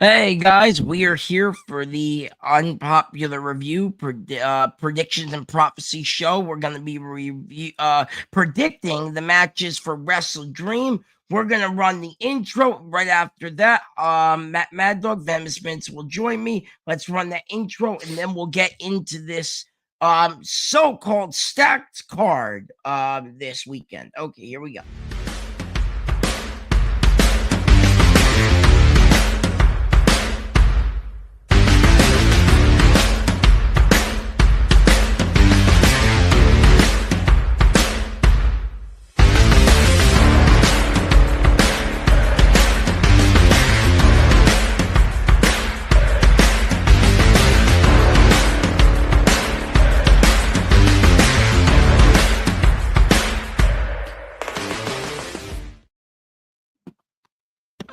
Hey guys, we are here for the unpopular review predictions and prophecy show. We're going to be predicting the matches for WrestleDream. We're going to run the intro right after that. Maddog, Venomous Vince will join me. Let's run that intro and then we'll get into this so-called stacked card this weekend. Okay, here we go.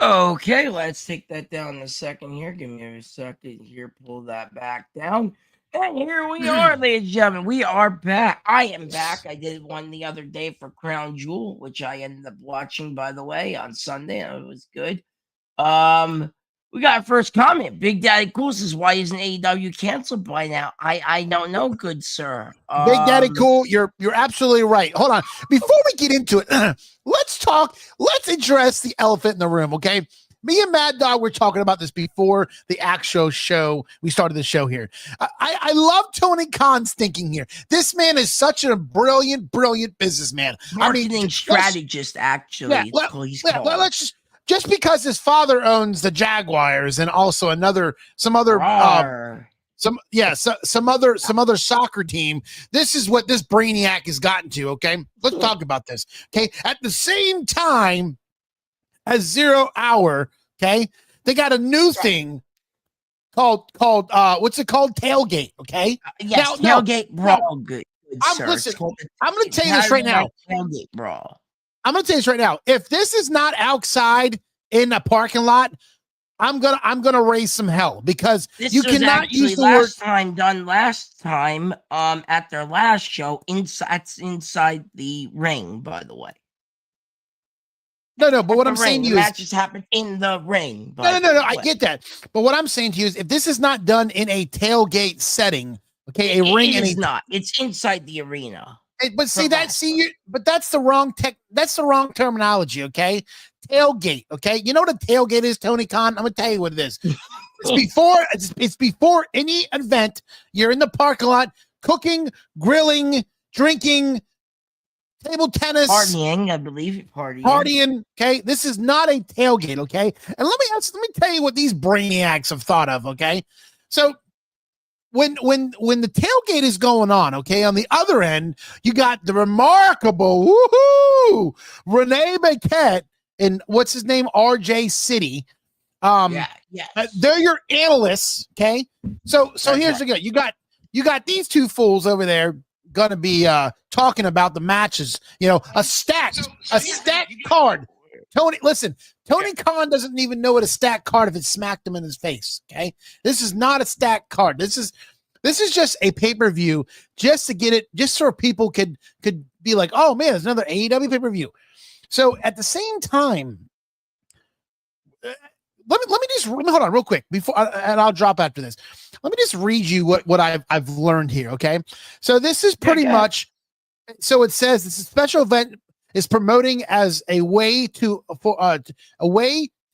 Okay, let's take that down in a second here. Give me a second here. Pull that back down. And here we are, ladies and gentlemen. We are back. I am back. I did one the other day for Crown Jewel, which I ended up watching, by the way, on Sunday. It was good. We got our first comment. Big Daddy Cool says, why isn't AEW canceled by now? I don't know, good sir. Big Daddy Cool, you're absolutely right. Hold on. Before we get into it, let's address the elephant in the room, okay? Me and Maddog were talking about this before the actual show. We started the show here. I love Tony Khan's thinking here. This man is such a brilliant businessman. Marketing strategist, actually. Just because his father owns the Jaguars and also some other soccer team. This is what this brainiac has gotten to. Okay, let's talk about this. Okay, at the same time as 0 Hour, okay, they got a new thing called what's it called? Tailgate. Okay, yes, Tailgate Brawl. Good. Listen, I'm going to tell you this right now. Tailgate Brawl. I'm going to tell you this right now. If this is not outside in a parking lot, I'm gonna raise some hell because this you cannot use the last time at their last show inside the ring, by the way. No, but what I'm saying to you is matches happen in the ring. No, I get that. But what I'm saying to you is if this is not done in a tailgate setting, okay, ring is not. It's inside the arena. But but that's the wrong terminology, okay? Tailgate, okay? You know what a tailgate is, Tony Khan? I'm gonna tell you what it is. It's before any event. You're in the parking lot, cooking, grilling, drinking, table tennis, partying. I believe partying. Okay, this is not a tailgate, okay? And let me tell you what these brainiacs have thought of, okay? So. When the tailgate is going on, okay, on the other end, you got the remarkable Renee Paquette and what's his name, RJ City. They're your analysts, okay. So here's the good. You got these two fools over there gonna be talking about the matches. You know, a stacked card. Tony Khan doesn't even know what a stacked card if it smacked him in his face. Okay, this is not a stacked card. This is just a pay-per-view, just to get it, just so people could be like, oh man, there's another AEW pay-per-view. So at the same time, let me hold on real quick before, and I'll drop after this. Let me just read you what I've learned here. Okay, so this is pretty much. So it says this is a special event. Is promoting as a way to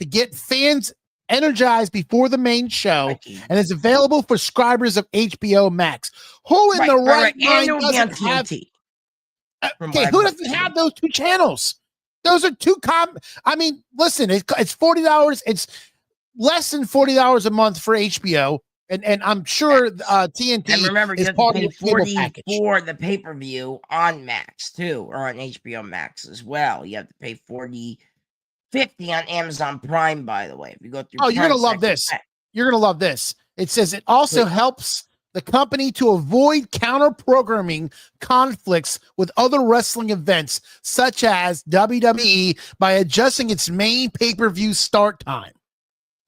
get fans energized before the main show, and it's available for subscribers of HBO Max. Who in the right mind doesn't have? Who doesn't have those two channels? Those are two listen, it's $40. It's less than $40 a month for HBO. And I'm sure TNT and remember, you is have part to pay of the $40 for the pay-per-view on Max too, or on HBO Max as well. You have to pay $50 on Amazon Prime, by the way. If you go through, you're gonna love this. You're gonna love this. It says it also helps the company to avoid counter-programming conflicts with other wrestling events, such as WWE, by adjusting its main pay-per-view start time.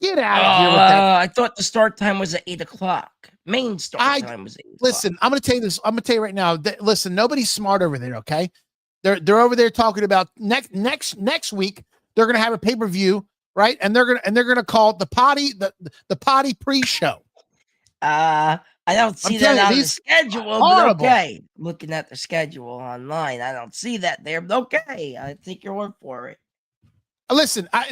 Get out of here with that. I thought the start time was at 8 o'clock. Main start time was 8 o'clock. Listen, I'm going to tell you this. I'm going to tell you right now. Listen, nobody's smart over there, okay? They're over there talking about next week. They're going to have a pay-per-view right? And they're gonna call it the potty pre-show. I don't see that on the schedule, horrible. But okay. Looking at the schedule online, I don't see that there. But okay, I think you're one for it. Listen, I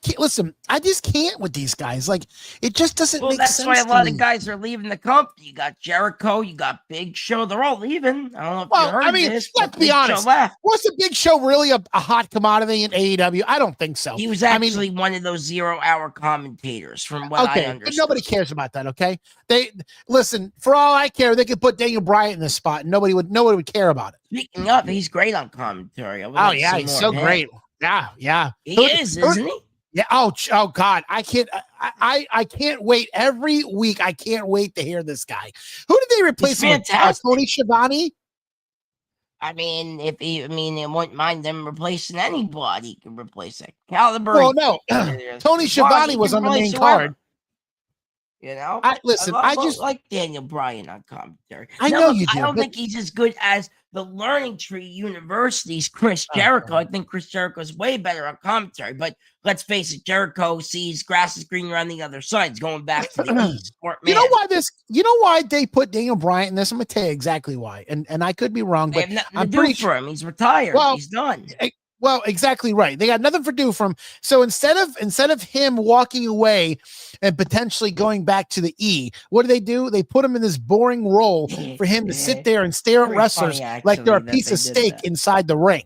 can't listen. I just can't with these guys. Like, it just doesn't make sense. That's why a lot of guys are leaving the company. You got Jericho, you got Big Show. They're all leaving. I don't know if you heard this. Let's be honest. Was the Big Show really a hot commodity in AEW? I don't think so. He was actually one of those 0-hour commentators, from what I understand. But nobody cares about that. Okay, they listen. For all I care, they could put Daniel Bryan in this spot, and nobody would care about it. Speaking of, he's great on commentary. Oh yeah, he's so great. Yeah. He is, isn't he? Yeah. Oh God, I can't wait every week. I can't wait to hear this guy. Who did they replace him with? Tony Schiavone? I mean, I wouldn't mind them replacing anybody. He can replace that caliber. Well, no, Tony Schiavone was on the main card. You know, I just like Daniel Bryan on commentary. I know you do. I don't think he's as good as the Learning Tree University's Chris Jericho. I think Chris Jericho is way better on commentary. But let's face it, Jericho sees grass is greener on the other side. He's going back to the East. You know why they put Daniel Bryan in this? I'm gonna tell you exactly why. And I could be wrong, but I'm pretty sure him. He's retired. Well, he's done. Well, exactly right. They got nothing for do for him. So instead of him walking away and potentially going back to the E, what do? They put him in this boring role for him to sit there and stare at wrestlers like they're a piece of steak inside the ring.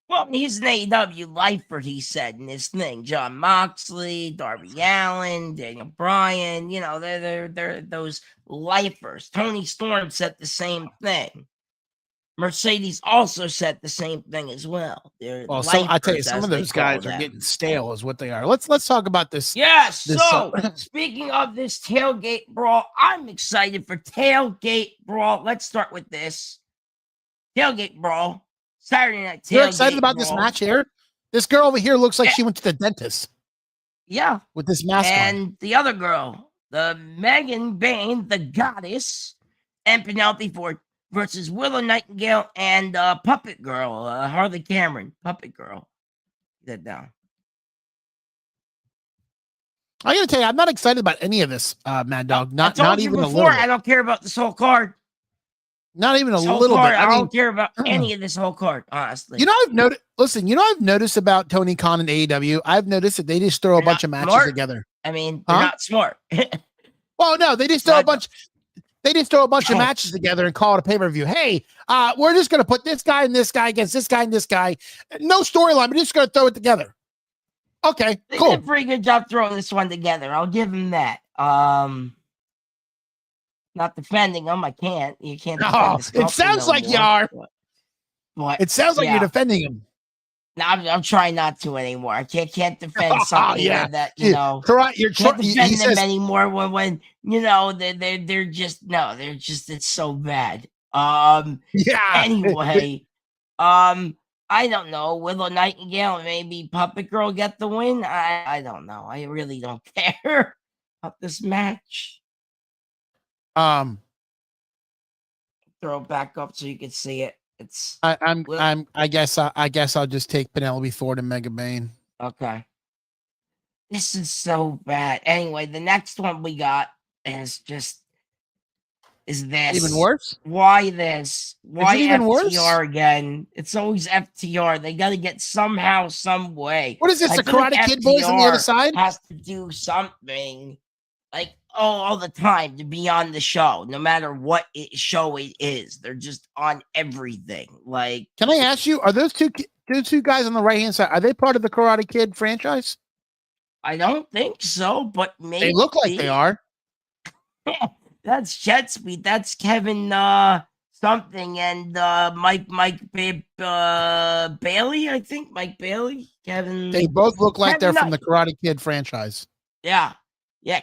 Well, he's an AEW lifer, he said in his thing. John Moxley, Darby Allin, Daniel Bryan, they're those lifers. Tony Storm said the same thing. Mercedes also said the same thing as well. I tell you, some of those guys are getting stale, is what they are. Let's talk about this. Yes. So speaking of this tailgate brawl, I'm excited for tailgate brawl. Let's start with this tailgate brawl. Saturday night tailgate. You're excited about this match here? This girl over here looks like she went to the dentist. Yeah, with this mask and the other girl, the Megan Bayne, the goddess, and Penelope Ford versus Willow Nightingale and Puppet Girl, Harley Cameron, Puppet Girl. Get that down. I gotta tell you, I'm not excited about any of this, Maddog. Not even a little. I don't care about this whole card. Not even a little bit. I don't care about any of this whole card, honestly. I've noticed. Listen, I've noticed about Tony Khan and AEW. I've noticed that they just throw a bunch of matches together. I mean, they're not smart. Well, no, they just throw a bunch. They just throw a bunch of matches together and call it a pay-per-view. Hey, we're just going to put this guy and this guy against this guy and this guy. No storyline. We're just going to throw it together. Okay, they cool. did a pretty good job throwing this one together. I'll give him that. Not defending them. I can't. You can't. It sounds like you are. But it sounds like you're defending him. No, I'm trying not to anymore. I can't defend something that You're can't defend them anymore when they're just it's so bad. Anyway, I don't know. Willow Nightingale and maybe Puppet Girl get the win. I don't know. I really don't care about this match. Throw it back up so you can see it. I guess I'll just take Penelope Ford and Mega Bayne. Okay. This is so bad. Anyway, the next one we got is this. Even worse? Why this? Why even FTR worse? again? It's always FTR. They got to get somehow, some way. What is this? The Karate Kid boys on the other side has to do something like all the time to be on the show, no matter what show it is. They're just on everything. Like, can I ask you, are those two guys on the right hand side? Are they part of the Karate Kid franchise? I don't think so, but maybe they look like they are. That's JetSpeed. That's Kevin something and Mike Bailey. I think Mike Bailey. Kevin. They both look like they're from the Karate Kid franchise. Yeah.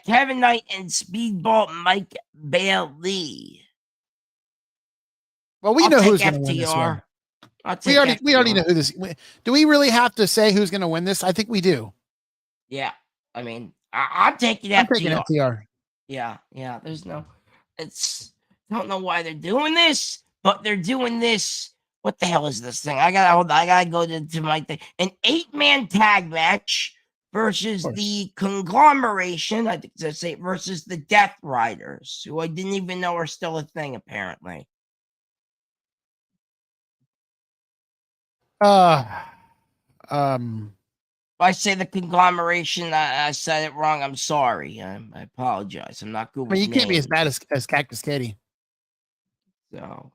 Kevin Knight and Speedball Mike Bailey. Well, we know who's going to win this one. We already know who this. Do we really have to say who's going to win this? I think we do. Yeah, I mean, I'm taking FTR. I'm taking FTR. Yeah. There's don't know why they're doing this, but they're doing this. What the hell is this thing? I gotta go to my thing. An 8-man tag match versus course. the Conglomeration, I think they say, versus the Death Riders, who I didn't even know are still a thing, apparently. If I say the Conglomeration, I said it wrong. I'm sorry. I apologize. I'm not good with I mean, you can't be as names. bad as Cactus Katie. So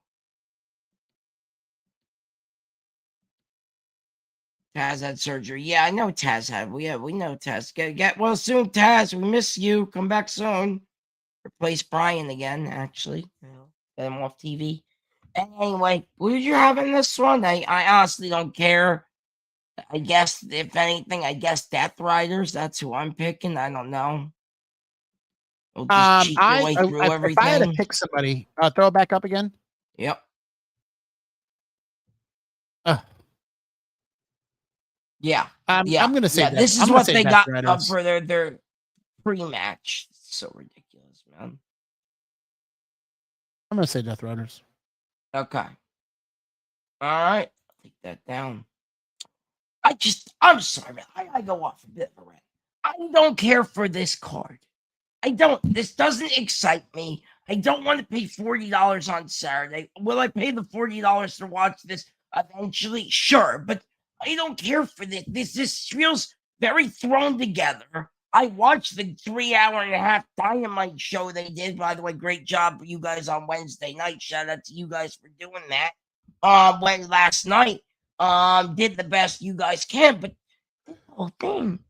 Taz had surgery. Yeah, I know Taz had. We know Taz. Get well soon, Taz. We miss you. Come back soon. Replace Brian again, actually. Get him off TV. Anyway, who did you have in this one? I honestly don't care. I guess, if anything, I guess Death Riders. That's who I'm picking. I don't know. We'll just cheat your way through everything. If I had to pick somebody, throw it back up again. Yep. Yeah. I'm going to say that. This is what they got for their pre-match. It's so ridiculous, man. I'm going to say Death Riders. Okay. All right. I'll take that down. I'm sorry, man. I go off a bit of a rant. I don't care for this card. I don't. This doesn't excite me. I don't want to pay $40 on Saturday. Will I pay the $40 to watch this eventually? Sure, but I don't care for this. This feels very thrown together. I watched the 3.5-hour Dynamite show they did. By the way, great job for you guys on Wednesday night. Shout out to you guys for doing that. When last night, did the best you guys can, but the whole thing,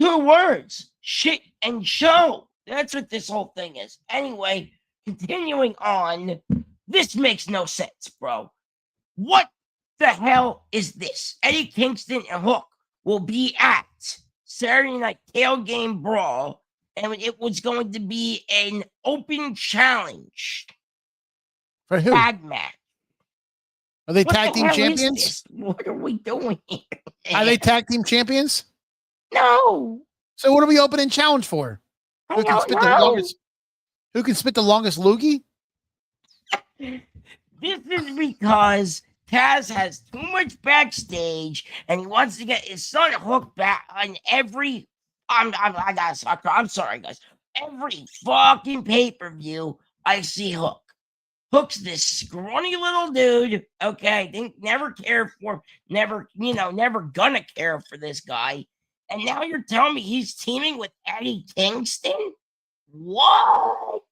2 words, shit and show. That's what this whole thing is. Anyway, continuing on, this makes no sense, bro. What the hell is this? Eddie Kingston and Hook will be at Saturday Night Tailgate Brawl, and it was going to be an open challenge. For who? Tag match. Are they tag team champions? What are we doing here? Are they tag team champions? No. So what are we opening challenge for? Who can spit the longest loogie? This is because Taz has too much backstage, and he wants to get his son Hook back on every. I'm sorry, guys. Every fucking pay-per-view, I see Hook. Hook's this scrawny little dude. Okay, never cared for, never gonna care for this guy. And now you're telling me he's teaming with Eddie Kingston? What?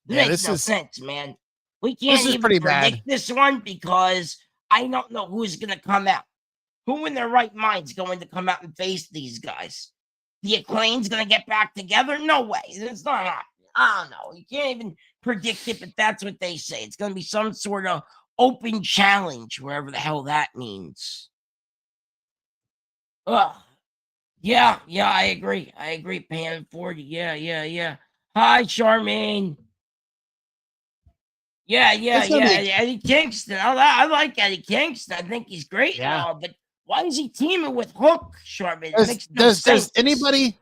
Yeah, Makes no sense, man. We can't even predict this one because I don't know who's going to come out. Who in their right mind is going to come out and face these guys? The Acclaim's going to get back together? No way. It's not happening. I don't know. You can't even predict it, but that's what they say. It's going to be some sort of open challenge, wherever the hell that means. Ugh. Yeah, I agree. Paying 40. Yeah. Hi, Charmaine. Yeah. Eddie Kingston. I like Eddie Kingston. I think he's great. Yeah. But why is he teaming with Hook, Charmaine? Does anybody?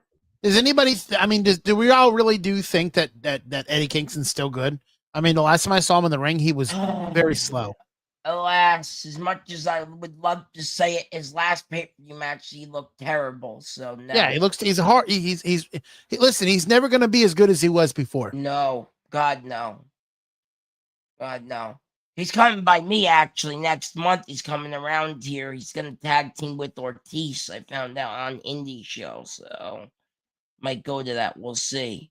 I mean, do we all really think that Eddie Kingston's still good? I mean, the last time I saw him in the ring, he was very slow. Alas, as much as I would love to say it, his last pay-per-view match, he looked terrible. So no. Yeah, listen, he's never going to be as good as he was before. No, God no. He's coming by me actually next month. He's coming around here. He's going to tag team with Ortiz. I found out on Indie Show, so might go to that. We'll see.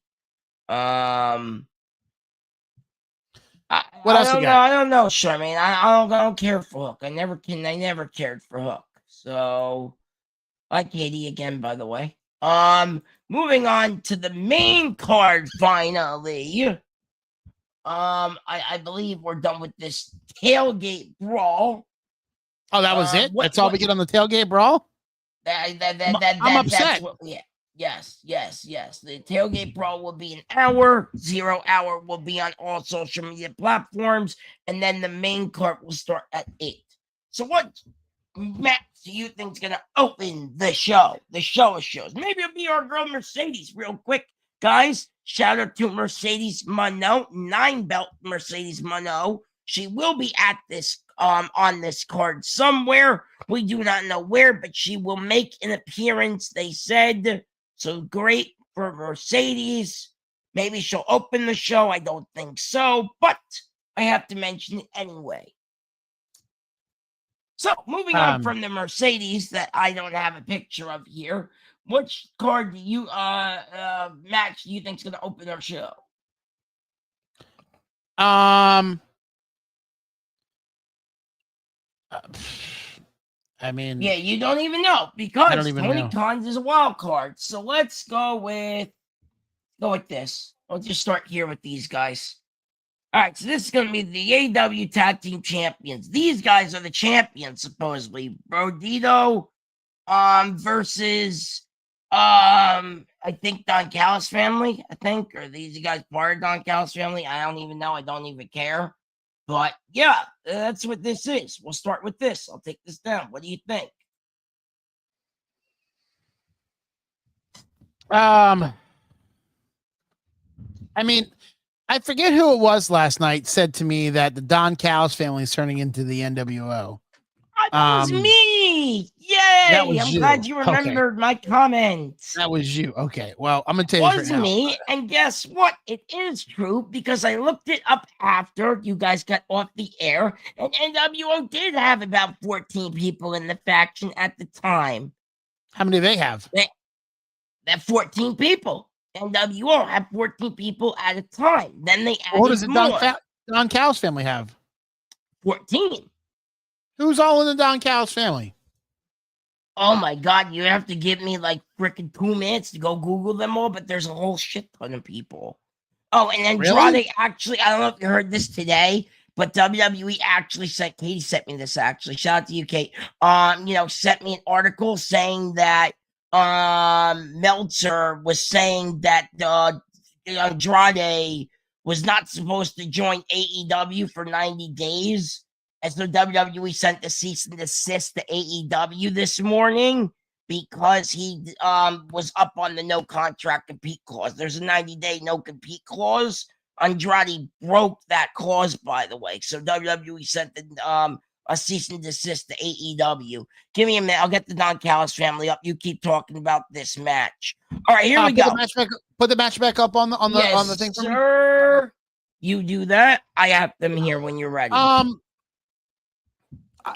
What else you got? I don't know, Charmaine. I don't care for Hook. I never cared for Hook. So, like Katie again, by the way. Moving on to the main card finally. I believe we're done with this Tailgate Brawl. Oh, that was it? That's all we get on the Tailgate Brawl? I'm upset. Yes. The Tailgate Brawl will be an hour. 0 hour will be on all social media platforms. And then the main card will start at 8. So what match do you think is going to open the show? The show of shows. Maybe it'll be our girl Mercedes real quick. Guys, shout out to Mercedes Monroe. 9-belt Mercedes Monroe. She will be at this on this card somewhere. We do not know where, but she will make an appearance, they said. So great for Mercedes. Maybe she'll open the show. I don't think so, but I have to mention it anyway. So moving on from the Mercedes that I don't have a picture of here, which card do you match do you think is going to open our show? I mean, yeah, you don't even know because Tony Khan's is a wild card. So let's go with this. We'll just start here with these guys. All right, so this is going to be the AEW Tag Team Champions. These guys are the champions, supposedly. Brodito versus I think Don Callis family, or these guys part of Don Callis family. I don't even know. I don't even care. But yeah, that's what this is. We'll start with this. I'll take this down. What do you think? I mean, I forget who it was last night said to me that the Don Callis family is turning into the NWO. That was me. Yay! I'm glad you remembered my comments. That was you. Okay. Well, I'm gonna tell you. It was me, and guess what? It is true because I looked it up after you guys got off the air, and NWO did have about 14 people in the faction at the time. How many do they have? They have 14 people. NWO had 14 people at a time. Then they added what does the more. Don Callis family have? 14. Who's all in the Don Callis family? Oh my God, you have to give me like freaking 2 minutes to go Google them all, but there's a whole shit ton of people. Oh, and Andrade actually, I don't know if you heard this today, but WWE actually Katie sent me this actually. Shout out to you, Kate. Sent me an article saying that Meltzer was saying that Andrade was not supposed to join AEW for 90 days. And so WWE sent the cease and desist to AEW this morning because he was up on the no contract compete clause. There's a 90-day no compete clause. Andrade broke that clause, by the way. So WWE sent a cease and desist to AEW. Give me a minute. I'll get the Don Callis family up. You keep talking about this match. All right, here we go. Put the match back up on the thing for me. You do that. I have them here when you're ready.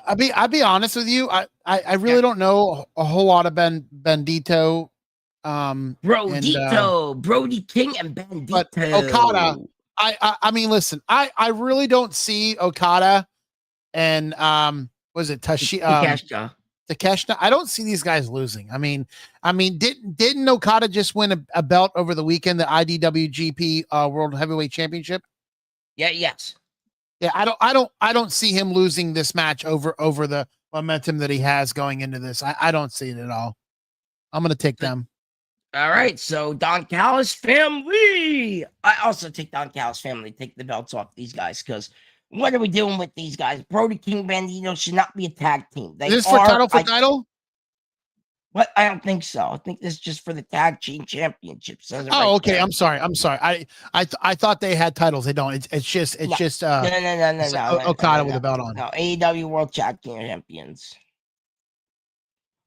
I'll be honest with you. I really don't know a whole lot of Bandito. Brody King and Bandito. But Okada, I mean, listen, I really don't see Okada and was it Takeshita? I don't see these guys losing. I mean, didn't Okada just win a belt over the weekend, the IWGP World Heavyweight Championship? Yeah, yes. Yeah, I don't see him losing this match over the momentum that he has going into this. I don't see it at all. I'm gonna take them. All right, so Don Callis family. I also take Don Callis family. Take the belts off these guys because what are we doing with these guys? Brody King Bandito should not be a tag team. Is this for title? What? I don't think so. I think this is just for the tag team championships. Oh, okay. There. I'm sorry. I thought they had titles. They don't. It's just no. Okada with a belt on. No, AEW World Tag Team Champions.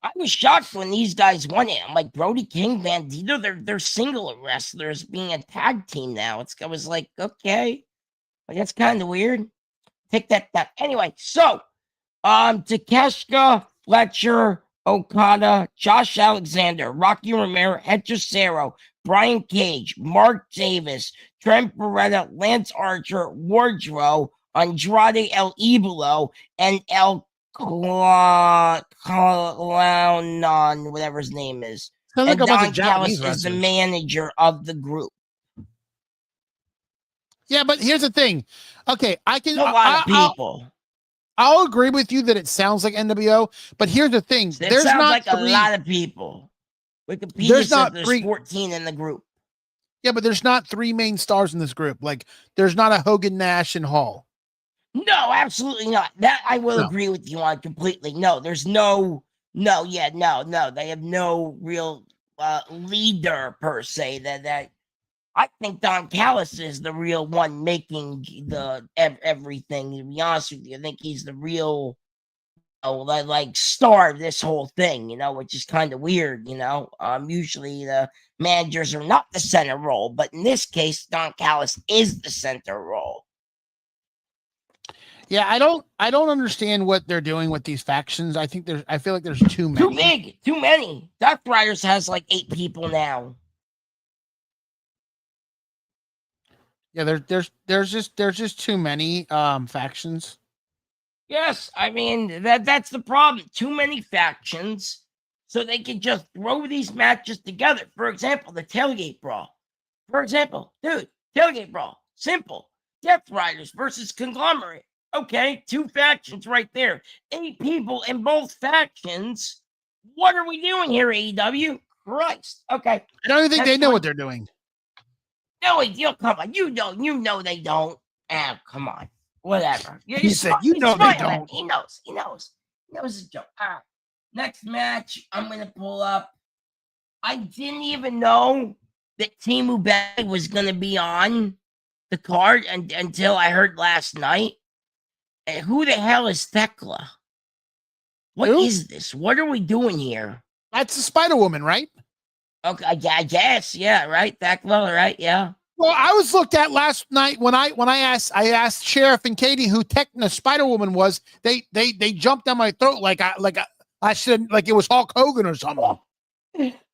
I was shocked when these guys won it. I'm like, Brody King, Bandito, they're single wrestlers being a tag team now. I was like, okay, like that's kind of weird. Take that down. Anyway, so Takeshita, Fletcher, Okada, Josh Alexander, Rocky Romero, Hector Cero, Brian Cage, Mark Davis, Trent Beretta, Lance Archer, Wardrow, Andrade El Idolo, and El Clown, whatever his name is. And Don Callis is the manager of the group. Yeah, but here's the thing. Okay, a lot of people. I'll agree with you that it sounds like NWO, but here's the thing. There's not like a lot of people. Wikipedia says there's 14 in the group. Yeah, but there's not 3 main stars in this group. Like, there's not a Hogan, Nash, and Hall. No, absolutely not. That I will agree with you on completely. No, there's no. They have no real leader per se. That I think Don Callis is the real one making the everything. To be honest with you, I think he's the real, like star of this whole thing. Which is kind of weird. Usually the managers are not the center role, but in this case, Don Callis is the center role. Yeah, I don't understand what they're doing with these factions. I feel like there's too many. Too big, too many. Death Riders has like 8 people now. Yeah, there's just too many factions. Yes, I mean that's the problem. Too many factions, so they can just throw these matches together. For example, the Tailgate Brawl. For example, dude, Tailgate Brawl, simple. Death Riders versus Conglomerate. Okay, 2 factions right there. 8 people in both factions. What are we doing here, AEW? Christ. Okay. I don't even think they know what they're doing. No, come on. You know they don't. Ah, come on. Whatever. He said, they don't. He knows. He knows it's a joke. All right. Next match, I'm going to pull up. I didn't even know that Timu Beg was going to be on the card until I heard last night. And who the hell is Thekla? What is this? What are we doing here? That's the Spider-Woman, right? Okay, I guess. Yeah, right? Thekla, right? Yeah. Well, I was looked at last night when I asked Sheriff and Katie who Tekna Spider-Woman was. They jumped down my throat like I should, like it was Hulk Hogan or something.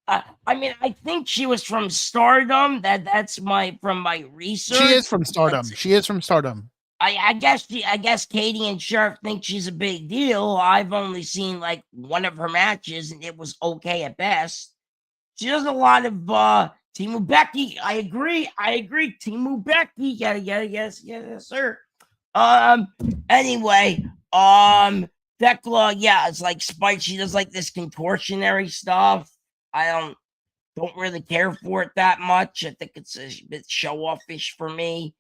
I mean, I think she was from Stardom. That's from my research. She is from Stardom. I guess Katie and Sheriff think she's a big deal. I've only seen like one of her matches, and it was okay at best. She does a lot of Timu Becky. I agree. Timu Becky. Yes, sir. Anyway, Thekla, yeah, it's like Spike. She does like this contortionary stuff. I don't really care for it that much. I think it's a bit show-offish for me.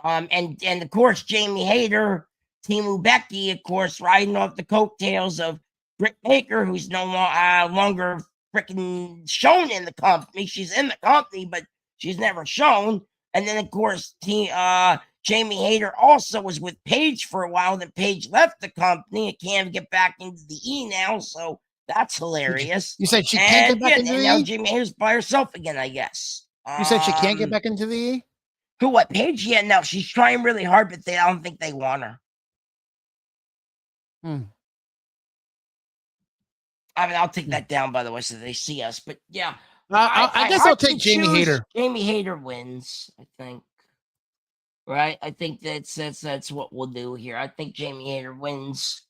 And of course, Jamie Hayter, Timu Becky, of course, riding off the coattails of Britt Baker, who's no longer freaking shown in the company. She's in the company, but she's never shown. And then, of course, Jamie Hayter also was with Paige for a while. Then Paige left the company and can't get back into the E now, so that's hilarious. You said she can't get back into the E? Now Jamie Hayter's by herself again, I guess. You said she can't get back into the E? Who, what, Paige? Yeah, no, she's trying really hard, but I don't think they want her. I mean, I'll take that down, by the way, so they see us. But yeah, I guess I'll take Jamie Hayter. Jamie Hayter wins, I think. Right? I think that's what we'll do here. I think Jamie Hayter wins.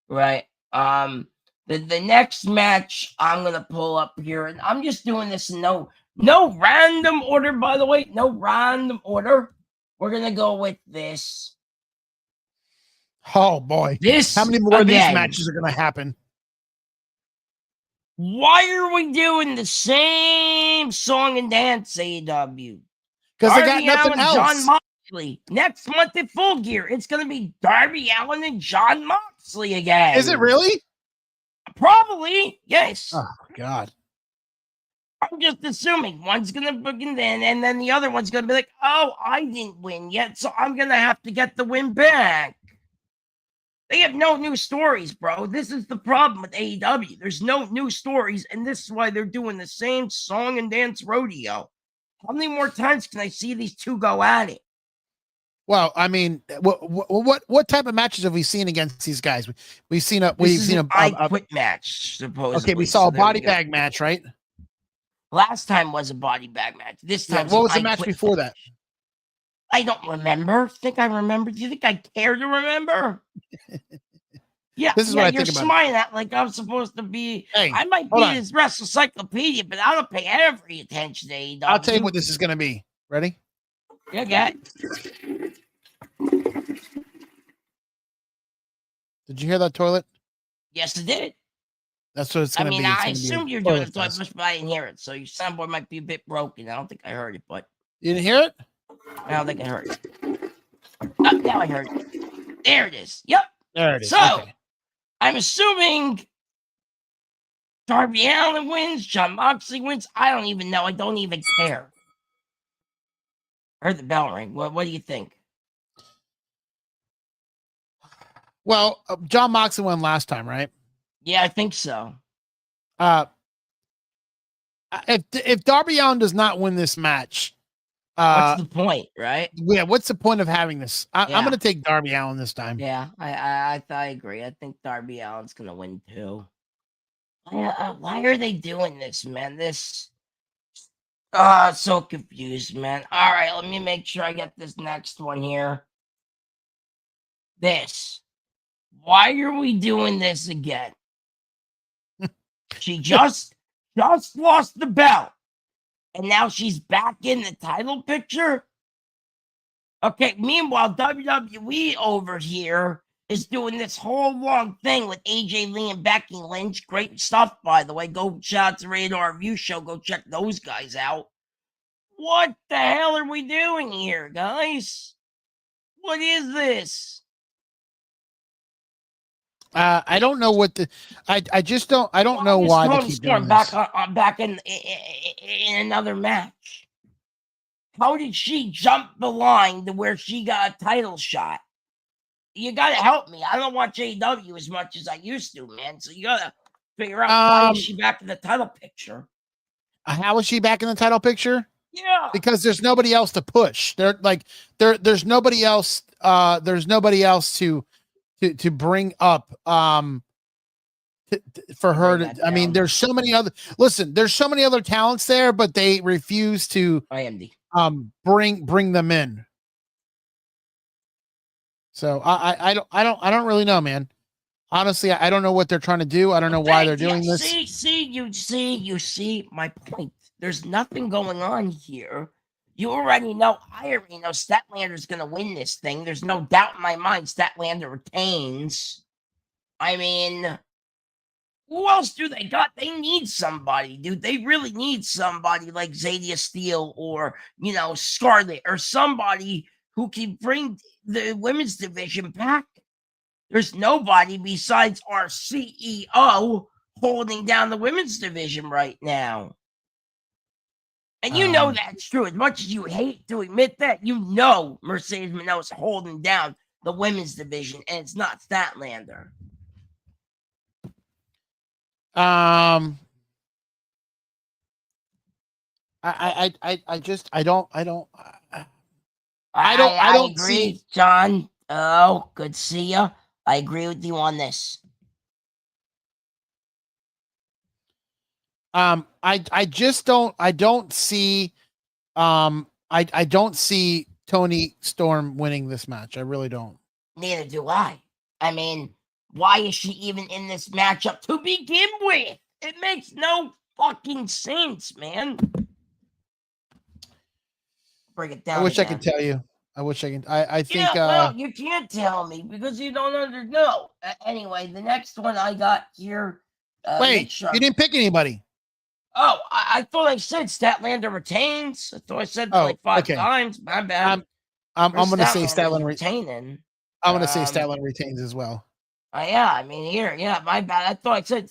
Right? The next match I'm gonna pull up here, and I'm just doing this in no random order, by the way. No random order. We're gonna go with this. Oh boy. How many more of these matches are gonna happen? Why are we doing the same song and dance, AEW? Because they got nothing else. John Moxley. Next month at Full Gear, it's going to be Darby Allin and John Moxley again. Is it really? Probably, yes. Oh, God. I'm just assuming one's going to begin then, and then the other one's going to be like, oh, I didn't win yet, so I'm going to have to get the win back. They have no new stories, bro. This is the problem with AEW. There's no new stories, and this is why they're doing the same song and dance rodeo. How many more times can I see these two go at it? Well, I mean, what type of matches have we seen against these guys? We've seen a quit match, supposedly. Okay, we saw a body bag match, right? Last time was a body bag match. This time, what was the match before that? I don't remember. Think I remember? Do you think I care to remember? Yeah, this is what I think about. You're smiling at like I'm supposed to be. Hey, I might be this WrestleCyclopedia, but I don't pay every attention to AEW. I'll tell you what this is going to be. Ready? Yeah, got. Did you hear that toilet? Yes, I did. That's what it's going to be. I assumed you're doing the toilet flush, but I didn't hear it. So your soundboard might be a bit broken. I don't think I heard it, but you didn't hear it? I don't think I heard it. Oh, now I heard it. There it is. Yep. There it is. So, I'm assuming Darby Allin wins, John Moxley wins. I don't even know. I don't even care. Heard the bell ring. What do you think? Well, John Moxley won last time, right? Yeah, I think so. If Darby Allin does not win this match, What's the point, right? yeah, what's the point of having this? I'm Yeah. going to take Darby Allin this time. Yeah, I agree. I think Darby Allin's gonna win too. Why are they doing this, man? This so confused, man. All right, let me make sure I get this next one here. This. Why are we doing this again? She just lost the belt, and now she's back in the title picture. Okay, meanwhile, WWE over here is doing this whole long thing with AJ Lee and Becky Lynch. Great stuff, by the way. Go shout out to Radar Review Show. Go check those guys out. What the hell are we doing here, guys? What is this? I don't know what the. I just don't. I don't know why they keep doing this. Back in another match. How did she jump the line to where she got a title shot? You gotta help me. I don't watch AEW as much as I used to, man. So you gotta figure out why is she back in the title picture. How is she back in the title picture? Yeah, because there's nobody else to push. There's nobody else. There's nobody else to bring up. For her to. I mean, there's so many other. Listen, there's so many other talents there, but they refuse to. IMD. Bring them in. So I don't really know, man. Honestly, I don't know what they're trying to do. I don't know why they're doing this. You see my point. There's nothing going on here. You already know. I already know Statlander's going to win this thing. There's no doubt in my mind Statlander retains. I mean, who else do they got? They need somebody, dude. They really need somebody like Zadie Steele or, Scarlett or somebody who can bring the women's division back. There's nobody besides our CEO holding down the women's division right now. And you know that's true. As much as you hate to admit that, Mercedes Moné is holding down the women's division, and it's not Statlander. I don't agree, see John. Oh, good to see you. I agree with you on this. I don't see Toni Storm winning this match. I really don't. Neither do I. I mean, why is she even in this matchup to begin with? It makes no fucking sense, man. Break it down. I wish I could tell you. I think you can't tell me because you don't know. Anyway, the next one I got here. Wait, you didn't pick anybody. Oh, I thought I said Statlander retains. I thought I said like 5 times. My bad. I'm going to say Statlander retaining. I'm going to say Statlander retains as well. Yeah, I mean my bad. I thought I said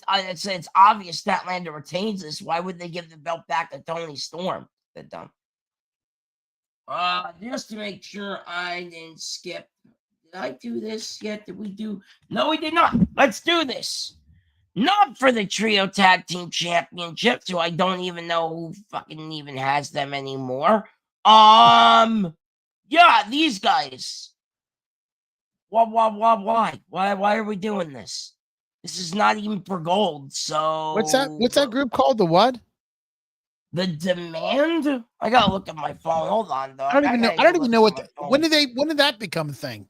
it's obvious Statlander retains this. Why would they give the belt back to Toni Storm? They're dumb. Just to make sure I didn't skip. Did I do this yet? Did we do? No, we did not. Let's do this. Not for the Trio Tag Team Championships, who I don't even know who fucking even has them anymore. Yeah, these guys. Why? Why are we doing this? This is not even for gold. So what's that group called? The what? The Demand? I gotta look at my phone. Hold on, though. I don't even know what. When did that become a thing?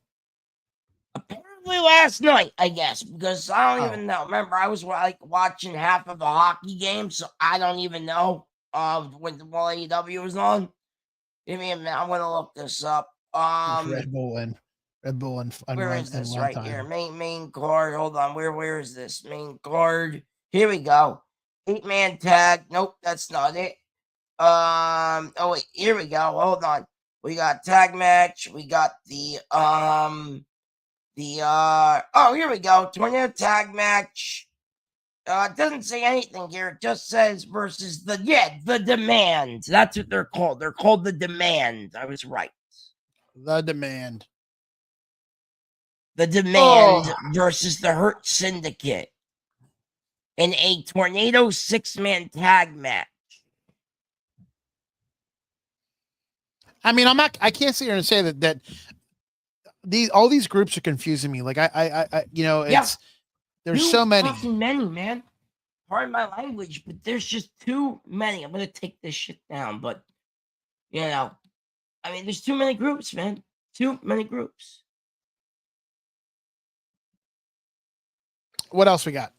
Apparently last night, I guess, because I don't even know. Remember, I was watching half of a hockey game, so I don't even know when the AEW was on. Give me a minute. I'm gonna look this up. Red Bull and where is this right here? Main card. Hold on. Where is this main card? Here we go. 8-man tag. Nope, that's not it. Oh wait, here we go. Hold on. We got tag match. We got the here we go. Tornado tag match. It doesn't say anything here. It just says versus the Demand. That's what they're called. They're called the Demand. I was right. The Demand. The Demand versus the Hurt Syndicate in a Tornado 6-man tag match. I mean, I can't sit here and say that all these groups are confusing me. Like I there's so many. Fucking many, man. Pardon my language, but there's just too many. I'm gonna take this shit down, but there's too many groups, man. Too many groups. What else we got?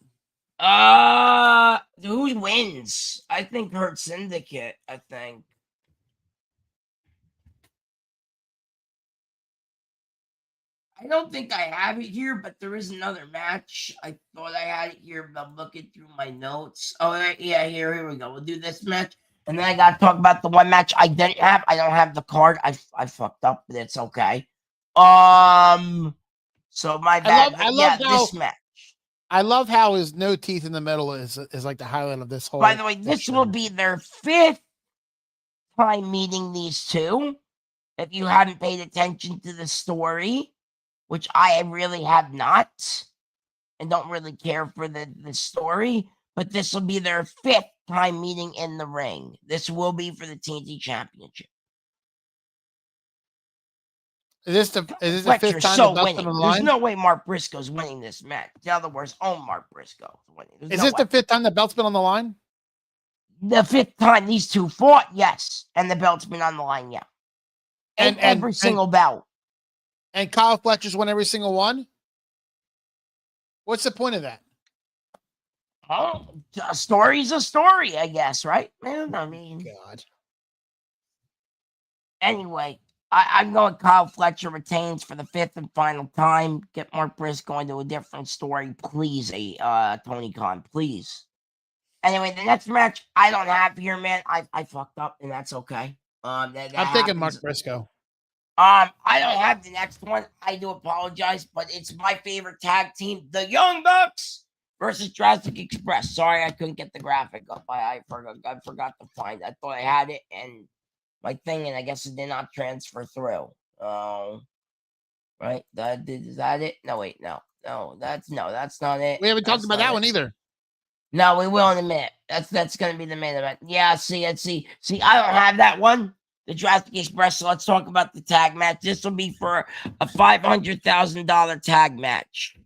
Who wins? I think Hurt Syndicate. I think. I don't think I have it here, but there is another match. I thought I had it here, but I'm looking through my notes. Oh, yeah, here we go. We'll do this match. And then I got to talk about the one match I didn't have. I don't have the card. I fucked up, but it's okay. So my bad. This match. I love how his no teeth in the middle is like the highlight of this whole. By the way, this will be their 5th time meeting these two. If you haven't paid attention to the story, which I really have not, and don't really care for the story, but this will be their 5th time meeting in the ring. This will be for the TNT Championship. Is this the 5th time the belt's been on the line? There's no way Mark Briscoe's winning this match. In other words, Mark Briscoe winning. Is this the 5th time the belt's been on the line? The 5th time these two fought, yes, and the belt's been on the line, yeah. And every single belt. And Kyle Fletcher's won every single one? What's the point of that? Oh, a story's a story, I guess, right? Man, I mean. God. Anyway, I'm going Kyle Fletcher retains for the 5th and final time. Get Mark Briscoe into a different story, please, Tony Khan, please. Anyway, the next match I don't have here, man. I fucked up, and that's okay. I'm thinking Mark Briscoe. I don't have the next one. I do apologize, but it's my favorite tag team, the Young Bucks versus Jurassic Express. Sorry, I couldn't get the graphic up. I forgot to find it. I thought I had it and my thing, and I guess it did not transfer through. Right? Is that it? No, wait, no, that's not it. We haven't talked about that one either. No, we will in a minute. That's gonna be the main event. Yeah, see, I don't have that one. The Jurassic Express. So let's talk about the tag match. This will be for a $500,000 tag match.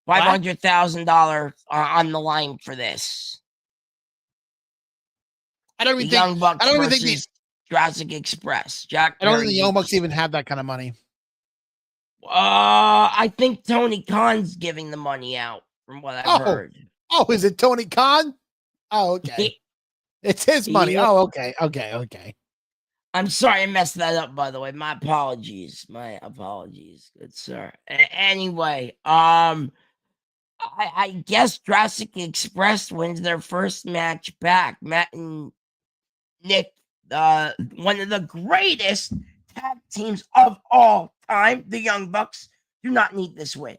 $500,000 on the line for this. I don't even Young Bucks versus Jurassic Express. I don't think the Young Bucks even have that kind of money. I think Tony Khan's giving the money out, from what I've heard. Oh, is it Tony Khan? Oh, okay. It's his money. Yeah. Oh, okay. I'm sorry I messed that up, by the way. My apologies. Good sir. Anyway, I guess Jurassic Express wins their first match back. Matt and Nick, one of the greatest tag teams of all time, the Young Bucks, do not need this win.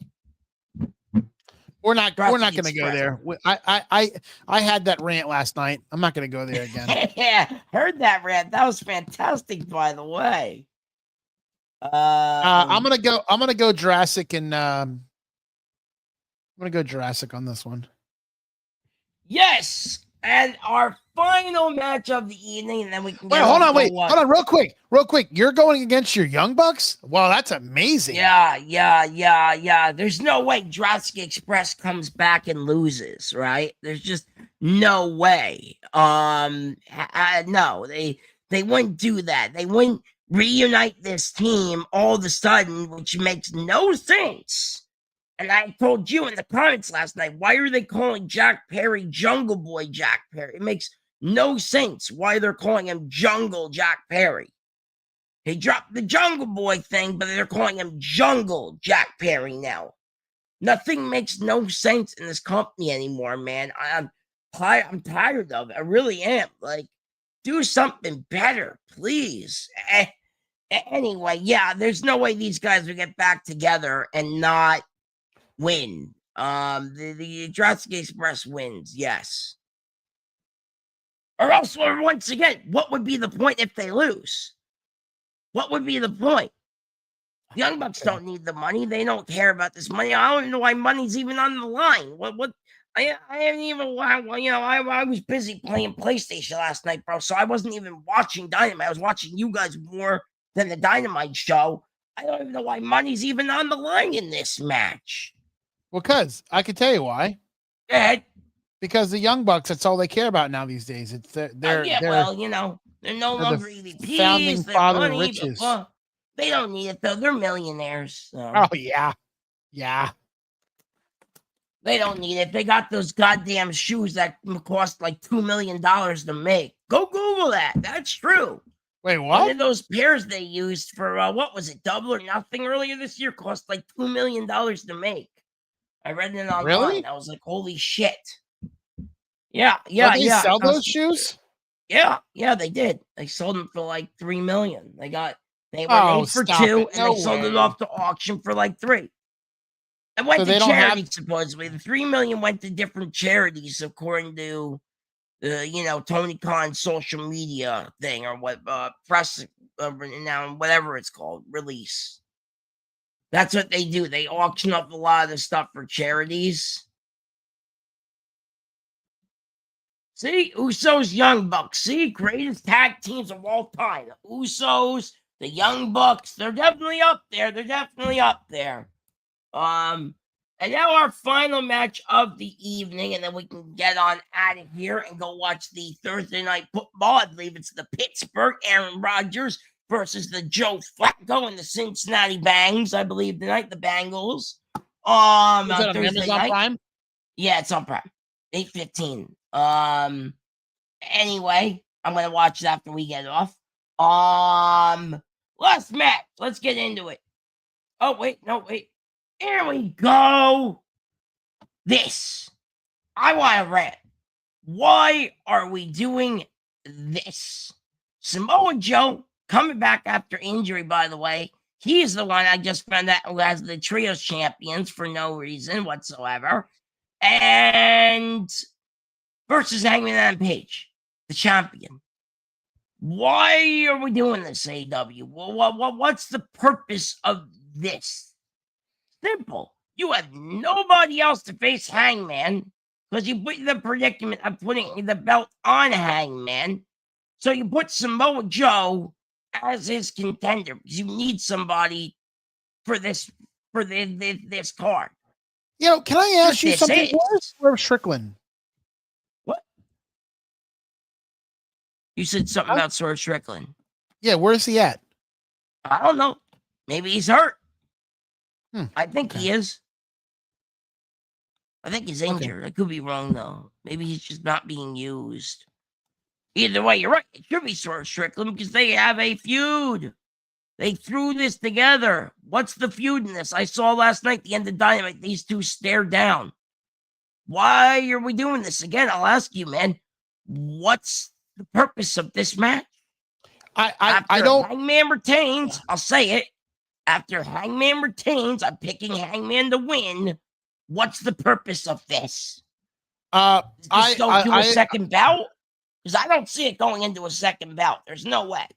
We're not going to go there. I had that rant last night. I'm not going to go there again. Yeah, heard that rant. That was fantastic, by the way. I'm going to go Jurassic, and I'm going to go Jurassic on this one. Yes, and our final match of the evening, and then we can hold on, real quick. You're going against your Young Bucks? Well, that's amazing. Yeah. There's no way Jurassic Express comes back and loses, right? There's just no way. No, they wouldn't do that. They wouldn't reunite this team all of a sudden, which makes no sense. And I told you in the comments last night, why are they calling Jack Perry Jungle Boy Jack Perry? It makes no sense why they're calling him Jungle Jack Perry. He dropped the Jungle Boy thing, but they're calling him Jungle Jack Perry now. Nothing makes no sense in this company anymore, man. I'm tired of it. I really am. Like, do something better, please. Anyway, yeah, there's no way these guys will get back together and not win. The Jurassic Express wins, yes. Or else, once again, what would be the point if they lose? What would be the point? The Young Bucks don't need the money. They don't care about this money. I don't even know why money's even on the line. What? I didn't even, I was busy playing PlayStation last night, bro. So I wasn't even watching Dynamite. I was watching you guys more than the Dynamite show. I don't even know why money's even on the line in this match. Well, because I can tell you why. Go ahead. Because the Young Bucks, that's all they care about now these days. It's they're well, they're no longer EVPs. Founding father money, riches. They don't need it though. They're millionaires. So. Oh yeah. They don't need it. They got those goddamn shoes that cost like $2 million to make. Go Google that. That's true. Wait, what? One of those pairs they used for what was it, Double or Nothing earlier this year cost like $2 million to make. I read it online. Really? I was like, holy shit. Yeah. They sell those shoes? Yeah, they did. They sold them for like $3 million. They were made for $2 and they sold it off to auction for like $3. It went to charity, supposedly. The $3 million went to different charities, according to Tony Khan's social media thing or what press now whatever it's called release. That's what they do. They auction up a lot of the stuff for charities. See, Usos, Young Bucks. See, greatest tag teams of all time. The Usos, the Young Bucks. They're definitely up there. And now our final match of the evening, and then we can get on out of here and go watch the Thursday night football. I believe it's the Pittsburgh Aaron Rodgers versus the Joe Flacco and the Cincinnati Bangs. I believe tonight the Bengals. On Thursday night. Prime? Yeah, it's on Prime. 8:15. Anyway, I'm gonna watch it after we get off. Last match. Let's get into it. Oh wait. Here we go. This. I want to rant. Why are we doing this? Samoa Joe coming back after injury, by the way. He's the one I just found out who has the Trios champions for no reason whatsoever. And versus Hangman and Page, the champion. Why are we doing this, AEW? What's the purpose of this? Simple. You have nobody else to face Hangman because you put in the predicament of putting the belt on Hangman. So you put Samoa Joe as his contender because you need somebody for this card. Can I ask you something? Where's Swerve Strickland? What? You said something about Swerve Strickland. Yeah, where's he at? I don't know. Maybe he's hurt. I think he is. I think he's injured. I could be wrong, though. Maybe he's just not being used. Either way, you're right. It should be Swerve Strickland because they have a feud. They threw this together. What's the feud in this? I saw last night the end of Dynamite. These two stared down. Why are we doing this? Again, I'll ask you, man. What's the purpose of this match? I don't. Hangman retains. I'll say it. After Hangman retains, I'm picking Hangman to win. What's the purpose of this? Just don't do a second bout? Because I don't see it going into a second bout. There's no way.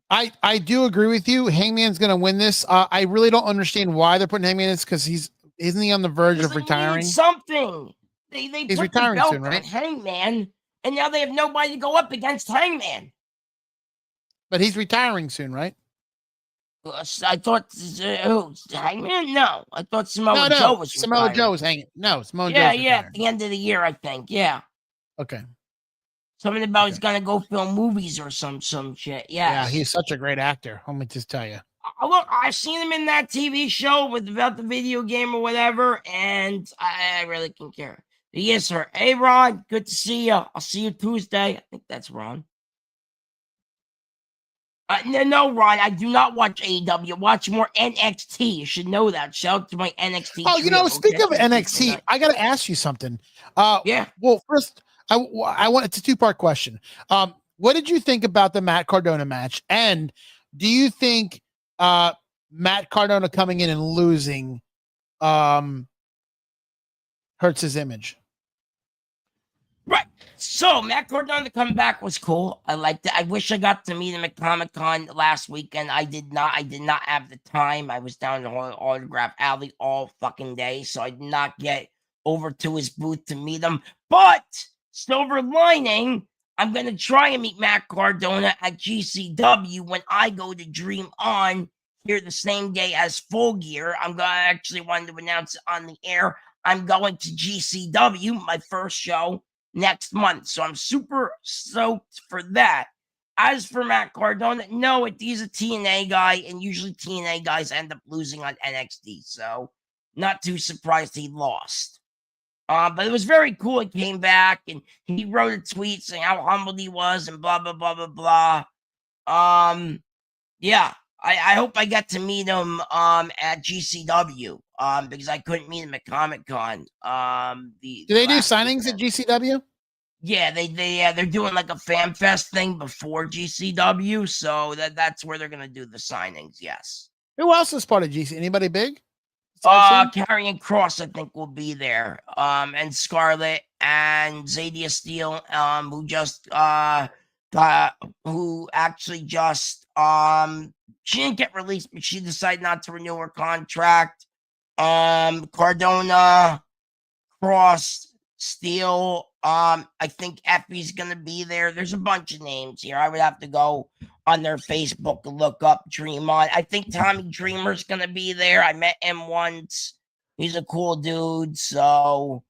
I do agree with you. Hangman's going to win this. I really don't understand why they're putting Hangman in this because isn't he on the verge of retiring? Something. He's put retiring the belt soon, right? on Hangman, and now they have nobody to go up against Hangman. But he's retiring soon, right? I thought Hangman? No, I thought Samoa Joe was Samoa retired. Joe was hanging. No, Samoa Joe. Yeah. At the end of the year, I think. Yeah. Okay. Something about he's gonna go film movies or some shit. Yeah. Yeah, he's such a great actor. Let me just tell you. Look, I've seen him in that TV show about the video game or whatever, and I really can care. Yes, sir. Hey, Ron, good to see you. I'll see you Tuesday. I think that's Ron. No, Ron, I do not watch AEW. Watch more NXT. You should know that. Shout out to my NXT. Oh, speak of NXT, I got to ask you something. Yeah. Well, first, I want it's a two-part question. What did you think about the Matt Cardona match? And do you think Matt Cardona coming in and losing hurts his image. Right. So Matt Cardona coming back was cool. I liked it. I wish I got to meet him at Comic-Con last weekend. I did not have the time. I was down in the autograph alley all fucking day, so I did not get over to his booth to meet him. But silver lining, I'm gonna try and meet Matt Cardona at GCW when I go to Dream On here the same day as Full Gear. I'm gonna actually wanted to announce it on the air. I'm going to GCW, my first show, next month. So I'm super stoked for that. As for Matt Cardona, no, he's a TNA guy, and usually TNA guys end up losing on NXT. So not too surprised he lost. But it was very cool. He came back and he wrote a tweet saying how humbled he was and blah, blah, blah, blah, blah. Yeah, I hope I get to meet him at GCW because I couldn't meet him at Comic-Con. Do they do signings at GCW? Yeah, they're doing like a fan fest thing before GCW, so that's where they're gonna do the signings. Yes. Who else is part of GC? Anybody big? Karrion Kross, I think, will be there. And Scarlett and Zadie Steele, who actually just she didn't get released, but she decided not to renew her contract. Cardona, Kross, Steele, I think Effie's gonna be there. There's a bunch of names here. I would have to go on their Facebook and look up Dream On. I think Tommy Dreamer's gonna be there. I met him once. He's a cool dude. So,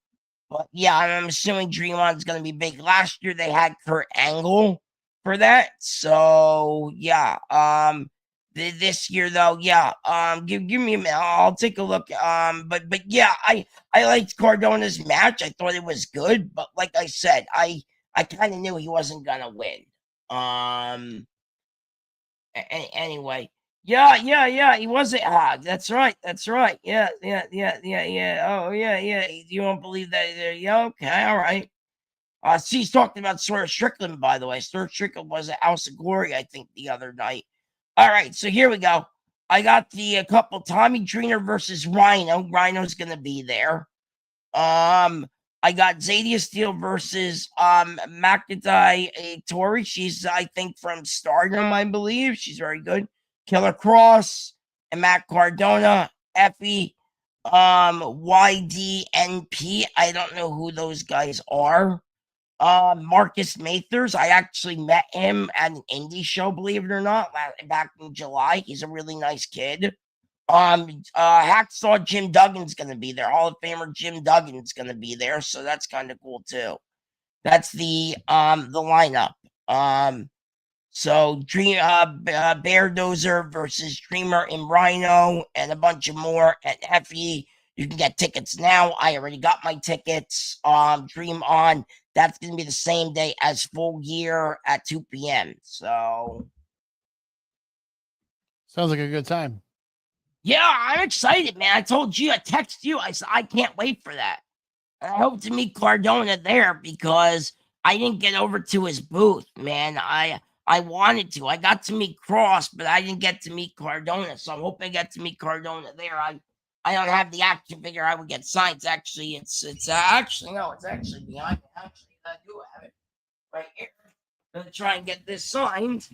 but yeah, I'm assuming Dream On's gonna be big. Last year they had Kurt Angle for that. So yeah. This year though, yeah. Give me a minute. I'll take a look. But yeah, I liked Cardona's match. I thought it was good, but like I said, I kind of knew he wasn't gonna win. Anyway, yeah. He wasn't. That's right. Yeah. Oh yeah. You don't believe that? Yeah. Okay. All right. She's talking about Swerve Strickland, by the way. Swerve Strickland was at House of Glory, I think, the other night. All right, so here we go. I got the couple Tommy Dreamer versus Rhino. Rhino's gonna be there. I got Zadie Steele versus Makadai Tori. She's, I think, from Stardom, I believe. She's very good. Killer Kross and Matt Cardona, Effie, YDNP. I don't know who those guys are. Marcus Mathers, I actually met him at an indie show, believe it or not, back in July. He's a really nice kid. Hacksaw Jim Duggan's gonna be there. Hall of Famer Jim Duggan's gonna be there, so that's kind of cool too. That's the lineup. So Dream Bear Dozer versus Dreamer and Rhino and a bunch of more at Effie. You can get tickets now. I already got my tickets. Dream On. That's going to be the same day as Full Gear at 2 p.m. So. Sounds like a good time. Yeah, I'm excited, man. I told you, I texted you. I said, I can't wait for that. And I hope to meet Cardona there because I didn't get over to his booth, man. I wanted to. I got to meet Kross, but I didn't get to meet Cardona. So I'm hoping I get to meet Cardona there. I don't have the action figure I would get signed. It's actually behind me. Actually, I do have it right here. I'm gonna try and get this signed.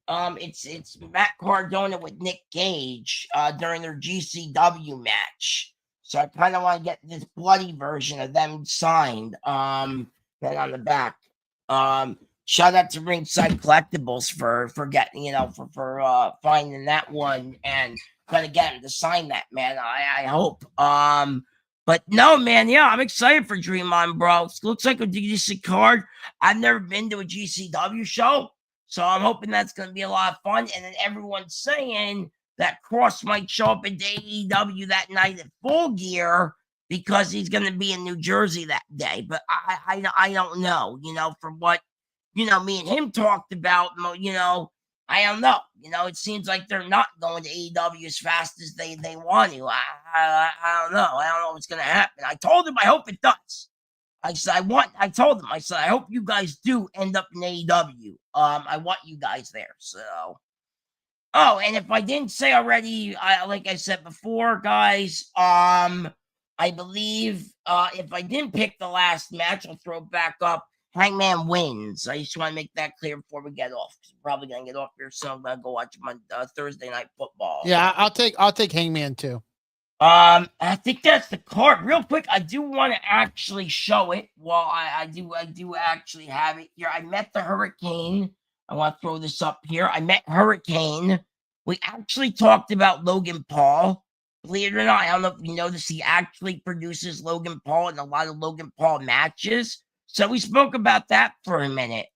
It's Matt Cardona with Nick Gage during their GCW match. So I kind of want to get this bloody version of them signed. Then on the back. Shout out to Ringside Collectibles for getting, for finding that one and gonna get him to sign that, man. I hope. But no, man, yeah, I'm excited for Dream On, bro. It looks like a decent card. I've never been to a GCW show, so I'm hoping that's gonna be a lot of fun. And then everyone's saying that Kross might show up at AEW that night at Full Gear because he's gonna be in New Jersey that day. But I don't know, from what me and him talked about, I don't know. It seems like they're not going to AEW as fast as they want to. I don't know. I don't know what's going to happen. I told him I hope it does. I told him, I said, I hope you guys do end up in AEW. I want you guys there. So, and if I didn't say already, like I said before, guys, I I believe if I didn't pick the last match, I'll throw it back up. Hangman wins. I just want to make that clear before we get off. I'm probably gonna get off here, so I'm gonna go watch my Thursday night football. Yeah, I'll take Hangman too. I think that's the card. Real quick, I do want to actually show it. Well, I do actually have it here. I met the Hurricane. I want to throw this up here. I met Hurricane. We actually talked about Logan Paul. Believe it or not, I don't know if you noticed, he actually produces Logan Paul in a lot of Logan Paul matches. So we spoke about that for a minute.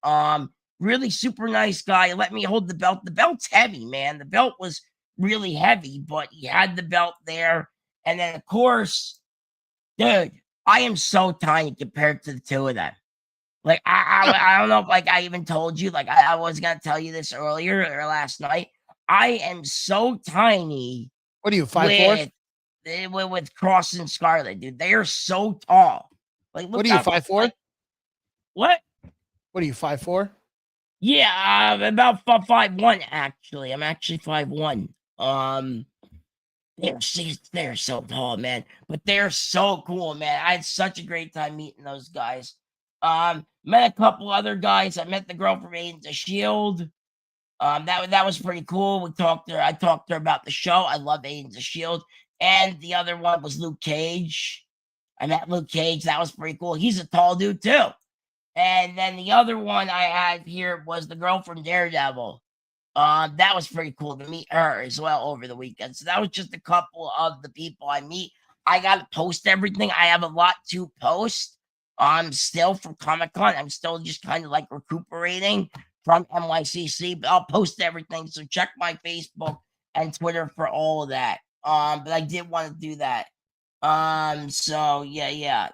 Really super nice guy. Let me hold the belt. The belt's heavy, man. The belt was really heavy, but he had the belt there. And then, of course, dude, I am so tiny compared to the two of them. Like, I don't know if, like, I even told you, like, I was going to tell you this earlier or last night. I am so tiny. What are you, 5'4"? With Cross and Scarlet, dude. They are so tall. Like, what are you, 5'4"? Like, what? What are you, 5'4"? Yeah, about 5'1", actually. I'm actually 5'1". They're so tall, man. But they're so cool, man. I had such a great time meeting those guys. Met a couple other guys. I met the girl from Agents of Shield. That was pretty cool. I talked to her about the show. I love Agents of Shield. And the other one was Luke Cage. I met Luke Cage. That was pretty cool. He's a tall dude too. And then the other one I had here was the girl from Daredevil. That was pretty cool to meet her as well over the weekend. So that was just a couple of the people I meet. I got to post everything. I have a lot to post. Still from Comic-Con. I'm still just kind of like recuperating from NYCC, but I'll post everything. So check my Facebook and Twitter for all of that. But I did want to do that. So yeah.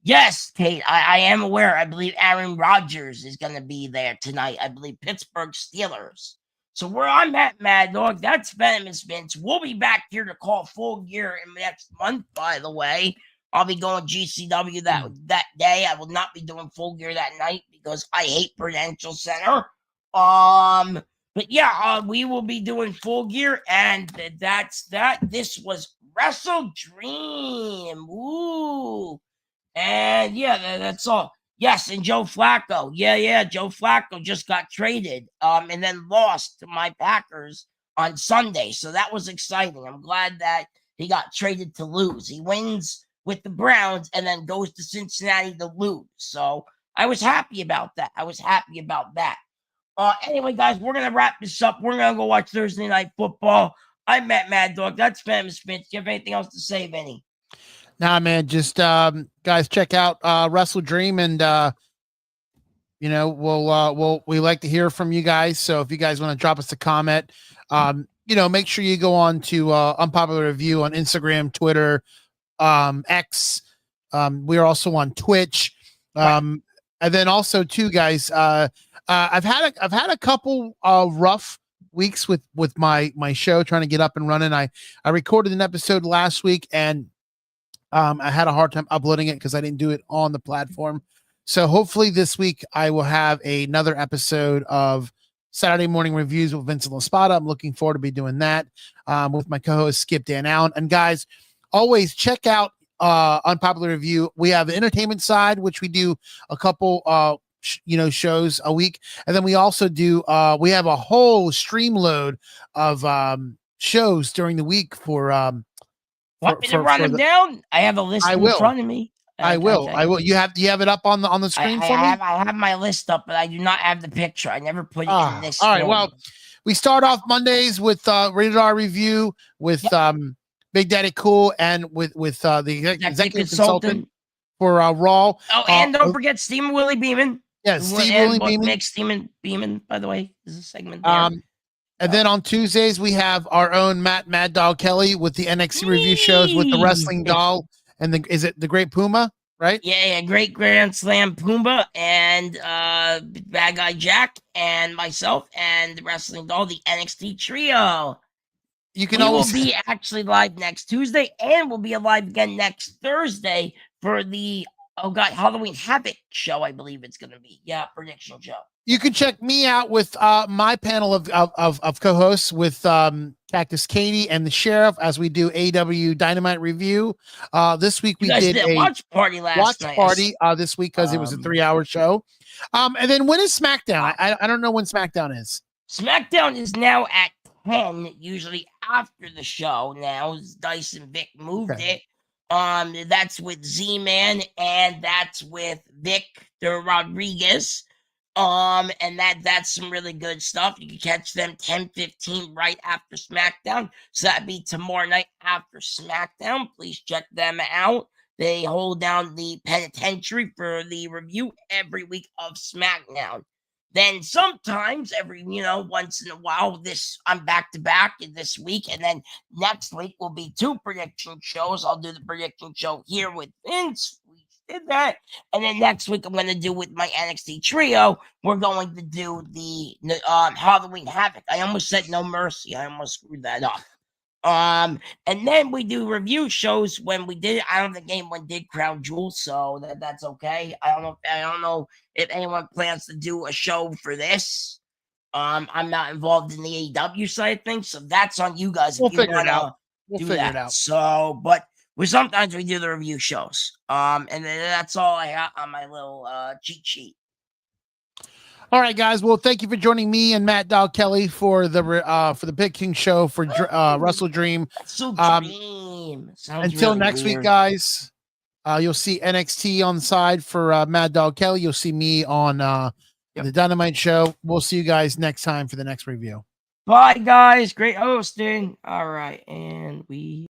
Yes, Kate, I am aware. I believe Aaron Rodgers is going to be there tonight. I believe Pittsburgh Steelers. So where I'm at, Maddog, that's Venomous Vince. We'll be back here to call Full Gear in the next month, by the way. I'll be going GCW that day. I will not be doing Full Gear that night because I hate Prudential Center. But yeah, we will be doing Full Gear, and that's that. This was WrestleDream. Woo! And yeah, that's all. Yes, and Joe Flacco. Yeah, Joe Flacco just got traded and then lost to my Packers on Sunday. So that was exciting. I'm glad that he got traded to lose. He wins with the Browns and then goes to Cincinnati to lose. So I was happy about that. Anyway, guys, we're going to wrap this up. We're going to go watch Thursday Night Football. I'm Matt Maddog. That's Venomous Vince. Do you have anything else to say, Vinny? Nah, man, just guys, check out WrestleDream, and we like to hear from you guys. So if you guys want to drop us a comment, make sure you go on to Unpopular Review on Instagram, Twitter, X. We are also on Twitch. And then also too, guys, I've had a couple rough weeks with my show trying to get up and running. I recorded an episode last week, and I had a hard time uploading it because I didn't do it on the platform. So hopefully this week I will have another episode of Saturday Morning Reviews with Vincent LaSpada. I'm looking forward to be doing that with my co-host Skip Dan Allen. And guys, always check out Unpopular Review. We have the entertainment side, which we do a couple shows a week, and then we also do we have a whole stream load of shows during the week for Want me to run them down? I have a list in front of me. I will. Do you have it up on the screen for me? I have my list up, but I do not have the picture. I never put it in this. All right. Well, we start off Mondays with Rated R Review with Big Daddy Cool and with the executive consultant for Raw. Oh, and don't forget Steve Willie Beeman. Yes, Steve Willie Beeman. Makes Steve Beeman, by the way, is a segment there. And then on Tuesdays, we have our own Mad Dog Kelly with the NXT review shows with the Wrestling Doll and is it the Great Puma, right? Yeah, Great Grand Slam Puma and Bad Guy Jack and myself and the Wrestling Doll, the NXT Trio. You can always be actually live next Tuesday, and we'll be alive again next Thursday for the Halloween Havoc show, I believe it's going to be. Yeah, prediction show. You can check me out with my panel of co-hosts with Cactus Katie and the Sheriff as we do AEW Dynamite review. This week we did a watch party last night. This week because it was a 3-hour show. And then when is SmackDown? I don't know when SmackDown is. SmackDown is now at 10, usually after the show. Now Dyson Vic moved it. That's with Z-Man and that's with Victor Rodriguez. And that's some really good stuff. You can catch them 10:15 right after SmackDown. So that'd be tomorrow night after SmackDown. Please check them out. They hold down the penitentiary for the review every week of SmackDown. Then sometimes once in a while, I'm back to back this week. And then next week will be 2 prediction shows. I'll do the prediction show here with Vince. We did that. And then next week, I'm going to do with my NXT trio. We're going to do the Halloween Havoc. I almost said No Mercy. I almost screwed that up. And then we do review shows when we did it. I don't think anyone did Crown Jewel, so that's okay. I don't know if anyone plans to do a show for this. I'm not involved in the AEW side of things, so that's on you guys. We'll figure it out. So, but sometimes we do the review shows. And then that's all I got on my little cheat sheet. All right, guys. Well, thank you for joining me and Maddog Kelly for the Big King show for WrestleDream. Until really next weird. week, guys. You'll see NXT on the side for Maddog Kelly. You'll see me on the Dynamite show. We'll see you guys next time for the next review. Bye, guys. Great hosting. All right, and we.